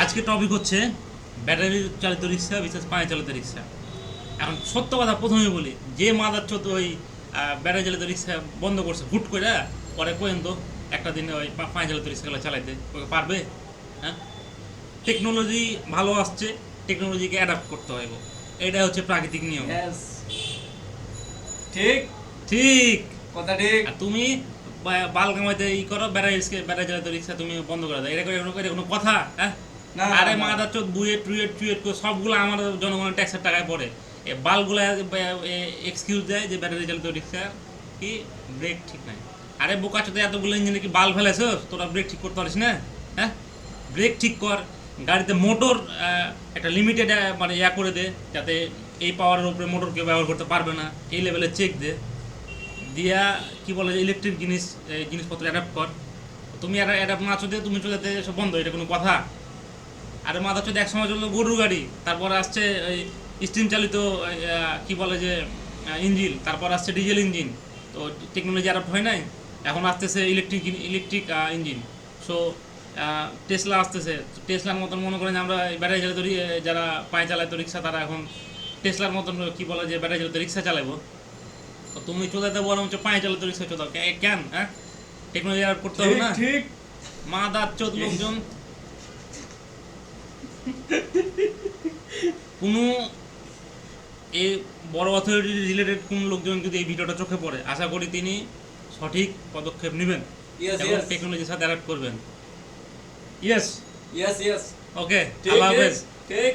আজকে টপিক হচ্ছে ব্যাটারি চালিত রিক্সা বিশেষ পায়ে চালিত রিক্সা। এখন সত্য কথা প্রথমে বলি, যে মাদার চোদ ওই ব্যাটারি চালিত রিক্সা বন্ধ করছে হুট করে, পরে পর্যন্ত একটা দিনে ওই পায়ে চালিত রিক্সাগুলো চালাইতে ওকে পারবে? হ্যাঁ, টেকনোলজি ভালো আসছে, টেকনোলজিকে অ্যাডাপ্ট করতে হবে, এটা হচ্ছে প্রাকৃতিক নিয়ম। Yes. ঠিক ঠিক। কথা ঠিক। আর তুমি বাল কামাইতে ই করো, ব্যাটারি চালিত রিক্সা তুমি বন্ধ করে দাও, এটা করে এটা কোনো কথা? হ্যাঁ, না, আরে না, না। মাদার চোদ বুয়েট টুয়েট টুয়েট করে সবগুলো আমার জনগণের ট্যাক্সের টাকায় পড়ে। এই বালগুলো এক্সকিউজ দেয় যে ব্যাটারি চালিত রিক্সা কি ব্রেক ঠিক নাই। আরে বোকা চোদে এতগুলো ইঞ্জিনে কি বাল ফেলেছো তোরা, ব্রেক ঠিক করতে পারিস না? হ্যাঁ, ব্রেক ঠিক কর। গাড়িতে মোটর একটা লিমিটেড মানে ইয়া করে দে, যাতে এই পাওয়ারের উপরে মোটর কেউ ব্যবহার করতে পারবে না, এই লেভেলে চেক দে। দিয়া কি বলে যে ইলেকট্রিক জিনিসপত্র অ্যাডাপ্ট কর। তুমি অ্যাডাপ্ট না চোদে তুমি চোদাতে সব বন্ধ, এটা কোনো কথা? আরে মাথা চোদে এক সময় চললো গরুর গাড়ি, তারপরে আসছে ওই স্টিম চালিত কি বলে যে ইঞ্জিন, তারপর আসছে ডিজেল ইঞ্জিন। তো টেকনোলজি অ্যাডাপ্ট হয় নাই, এখন আসতেছে ইলেকট্রিক ইঞ্জিন। সো টেসলা আসতেছে, টেসলার মতন মনে করেন আমরা ব্যাটারি চালিত যারা পায়ে চালাইতো রিক্সা, তারা এখন টেসলার মতন কি বলে যে ব্যাটারি চালিত রিক্সা চালাবো। তো তুমি চোদাতে বলো হচ্ছে পায়ে চালিত রিক্সা চোদাও কেন? হ্যাঁ, টেকনোলজি অ্যাডাপ্ট করতে হবে ঠিক না? ঠিক। মাদার চোদ লোকজন কোনো এই বড় অথরিটি রিলেটেড কোন লোকজন যদি এই ভিডিওটা চোখে পড়ে, আশা করি তিনি সঠিক পদক্ষেপ নেবেন Yes, এবং yes. টেকনোলজির সাথে অ্যাডাপ্ট করবেন। Yes, Yes, yes. ওকে, ঠিক আল্লাহ ঠিক হাফেজ। ঠিক।